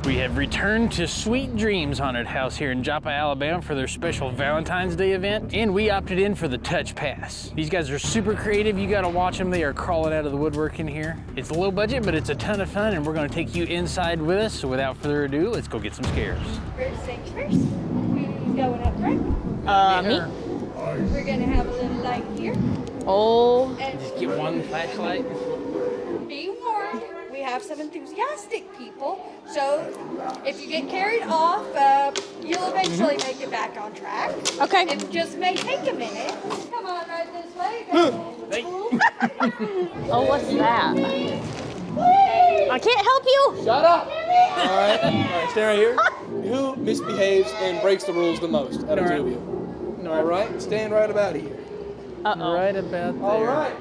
We have returned to Sweet DreamZ Haunted House here in Joppa, Alabama for their special Valentine's Day event, and we opted in for the Touch Pass. These guys are super creative. You gotta watch them. They are crawling out of the woodwork in here. It's low budget, but it's a ton of fun, and we're gonna take you inside with us. So without further ado, let's go get some scares. First things first, who's going up front? Me. We're gonna have a little light here. Oh. And Just get one flashlight. be warned, we have some enthusiastic people, so if you get carried off, you'll eventually make it back on track. Okay. It just may take a minute. Come on, right this way. Oh, what's that? I can't help you. Shut up! Alright, stay right here. Who misbehaves and breaks the rules the most out of two of you? Alright, stand right about here. Uh-oh. Right about there. Alright.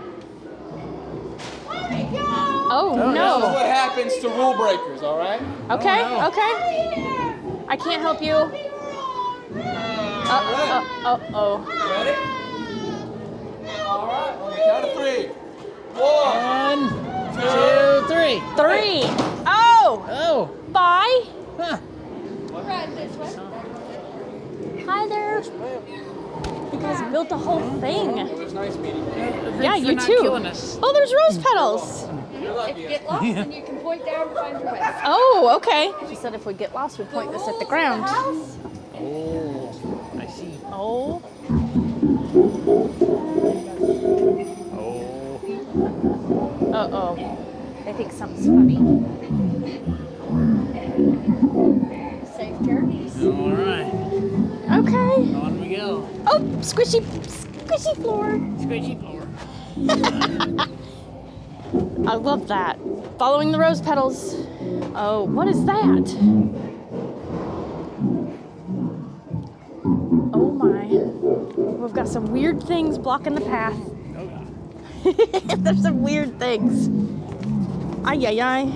Oh, This is no. what happens to rule breakers, alright? Okay, Oh, no. okay. I can't help you. Uh-oh. Ready? Alright, on the count of three. 1, 1, 2, 3. 3. Oh. Oh. Bye. Huh. Right this way. Hi there. You guys built a whole thing. It was nice meeting you. Yeah, Thanks you for not too. killing us. Oh, there's rose petals. If you get lost, then you can point down to find your way. Oh, okay. She said if we get lost, we point this at the ground. Oh, I see. Oh. Oh. Uh-oh. They think something's funny. Safe journeys. All right. Okay. On we go. Oh, squishy floor. Squishy floor. I love that. Following the rose petals. Oh, what is that? Oh my. We've got some weird things blocking the path. Oh God. There's some weird things. Ay, ay, ay.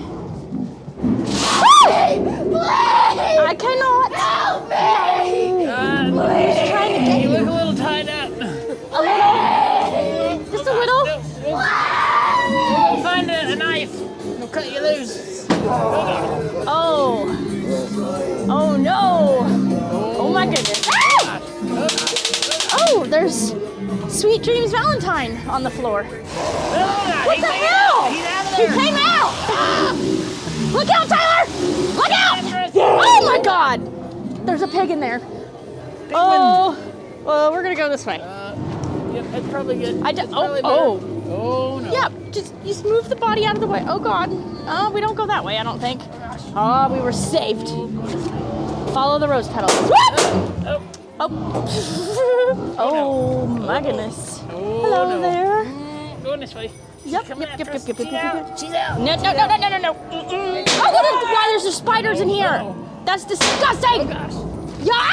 I cannot. Help me! He's trying to get You you. look a little tied up. A little? Just a little? We'll find a knife. We'll cut you loose. Oh. Oh no. Oh my goodness. Ah! Oh, there's Sweet DreamZ Valentine on the floor. What the hell? He's out of He there. came out. Look out, Tyler! Look out! Oh my God! There's a pig in there. Oh. Well, we're gonna go this way. Yep, that's probably good. I do, That's probably oh. better. Oh no. Yeah, just move the body out of the way. Oh God. Oh, we don't go that way, I don't think. Oh, we were saved. Follow the rose petals. Oh. Oh. Oh my goodness. Oh, Hello no. there. Going this way. Yep, Coming yep, after yep, us. yep, yep, She's yep, out. yep. She's out. No. Mm-mm. Oh, why there's just spiders in here? That's disgusting. Oh gosh. Yeah!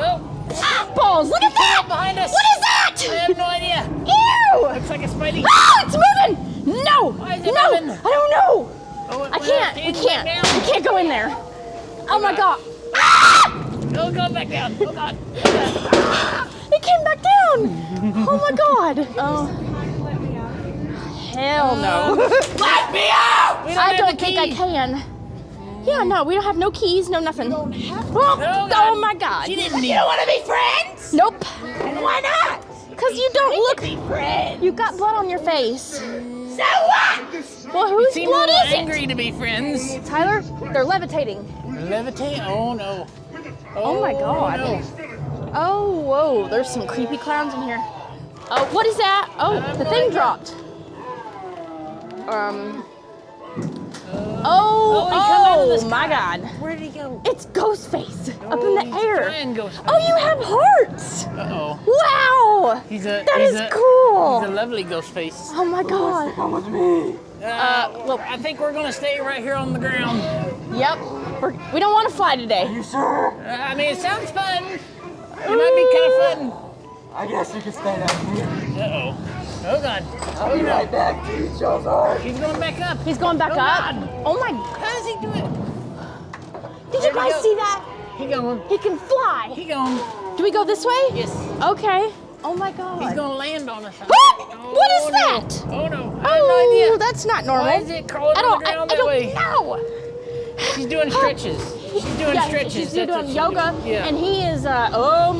Oh, Balls, look at that! behind us. What is I that? have no idea. Ew! Looks like a spidey. Ah, it's moving! No! Why is it No! moving? I don't know! Oh, it I went can't! up. We It's can't! back We down. can't go in there! Oh my God! Ah! Oh, go back down. Oh God. It came back down! Oh my God! Oh. Hell no. Let me out! We I have don't the think I key. can. Yeah, no, we don't have no keys, no nothing. Oh, God. oh my God. She didn't need. You don't want to be friends? Nope. And why not? Because you don't look. Be friends. You got blood on your face. So what? Well, You whose seem a blood little is angry to be friends. it? Tyler, they're levitating. Levitate? Oh no. Oh my God. No. Oh, whoa, there's some creepy clowns in here. Oh, what is that? Oh, the thing dropped. Oh, he come out of the my God. Where did he go? It's Ghostface up in the he's air. trying Ghost. Oh, you have hearts. Uh-oh. Wow. He's a. That he's is a, cool. He's a lovely ghost face. Oh my God. Well, I think we're gonna stay right here on the ground. Yep. We don't want to fly today. I mean, it sounds fun. It might be kind of fun. I guess you can stay down here. Uh-oh. Oh God. I'll be right back to you, Joppa. He's going back up. He's going back Oh, up. God. Oh my. How does he do it? Did you guys go. see that? He going. He can fly. He going. Do we go this way? Yes. Okay. Oh my God. He's gonna land on us. What is that? Oh no. I have no idea. That's not normal. Why is it crawling I on don't, the ground I that way? don't know. He's doing stretches. She's doing stretches. She's That's what doing she's yoga, doing. Yeah. and he is I don't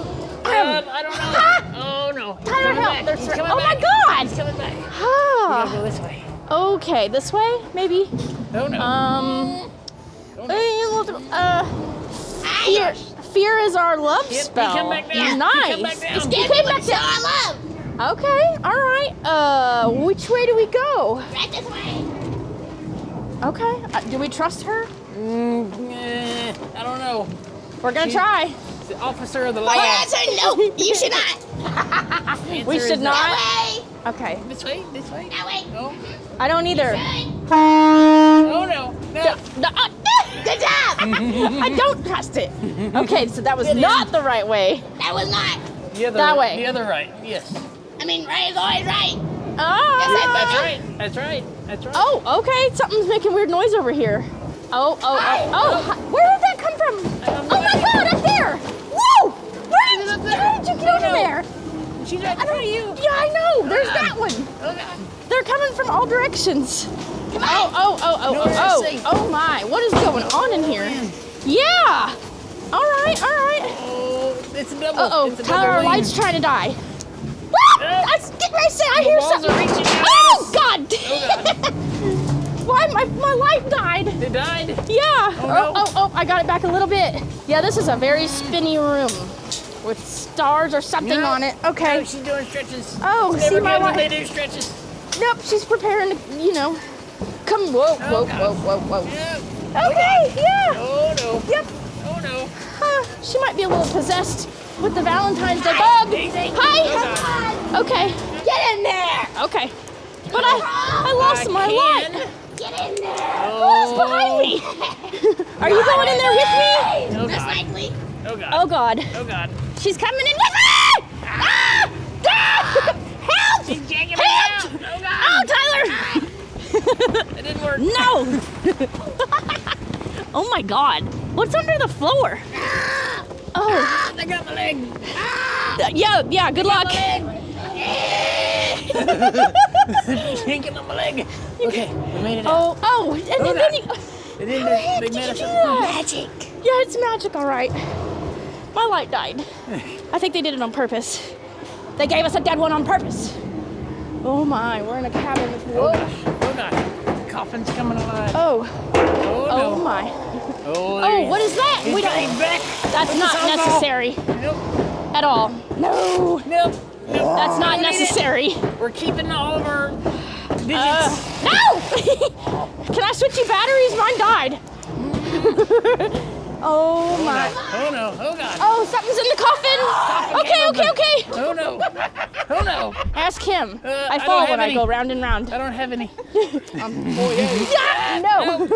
know. Oh no. He's Tyler, coming help! back. There's He's coming oh back. my God! He's coming back. You Ah. gotta go this way. Okay, this way, maybe. Oh no. Fear is our love Yep, spell. He come back down. Nice. He come back down. He came back down. Our love. Okay, all right. Which way do we go? Right this way. Okay. Do we trust her? I don't know. We're gonna try. She's the officer of the My law. answer, no. You should not. We Answer should is not. That way. Okay. This way. This way. That way. No. I don't either. Oh no. No. Good job. I don't trust it. Okay, so that was not the right way. That was not. The other, That way. The other right. Yes. I mean, right is always right. That's Oh. right. That's right. That's right. Oh, okay. Something's making weird noise over here. Oh. Where did that come from? Oh my God, up there! Whoa! How did you get over there? She's right in front of you. Yeah, I know. There's that one. Oh God. They're coming from all directions. Come on. Oh my. What is going on in here? Yeah. All right. Oh, it's a double. Uh-oh. It's a Tyler, double our lane. light's trying to die. I was getting ready to say, I hear walls something. are reaching out at Oh, us. God. Why? My light died. It died. Yeah. no. Oh, I got it back a little bit. Yeah, this is a very spinny room with stars or something on it. Okay. Oh, she's doing stretches. Oh, It's see never my good when light. they do stretches. Nope, she's preparing to, come. Whoa. Yeah. Okay, yeah. Oh no. Yep. Oh no. She might be a little possessed with the Valentine's Day bug. Daisy. Hi. Oh, Okay. Get in there. Okay. But I lost my light. Get in there. Who's behind me? Are you going in there with me? Oh Most God. likely. Oh God. Oh God. Oh God. She's coming in with me! Ah! Help! She's yanking me Help! out. Oh God. Oh, Tyler! It didn't work. No! Oh my God. What's under the floor? Oh. I got my leg. Yeah, good luck. Yanking on my leg. Okay, we made it out. Oh, and then you... They didn't. They made us up. Magic. Yeah, it's magic, all right. My light died. I think they did it on purpose. They gave us a dead one on purpose. Oh my, we're in a cabin with Oh wood. gosh. Oh gosh. The coffin's coming alive. Oh, Oh no. oh my. Oh, there he Oh, what is that? He's We got his don't. back. That's not necessary Nope. at all. No, Nope. that's not necessary. We're keeping all of our digits. No! Can I switch you batteries? Mine died. Oh my. Oh no. Oh god. Oh, something's in the coffin. Okay. Oh no. Oh no. Ask him. I I don't fall have when I any. go round and round. I don't have any. Yeah, no.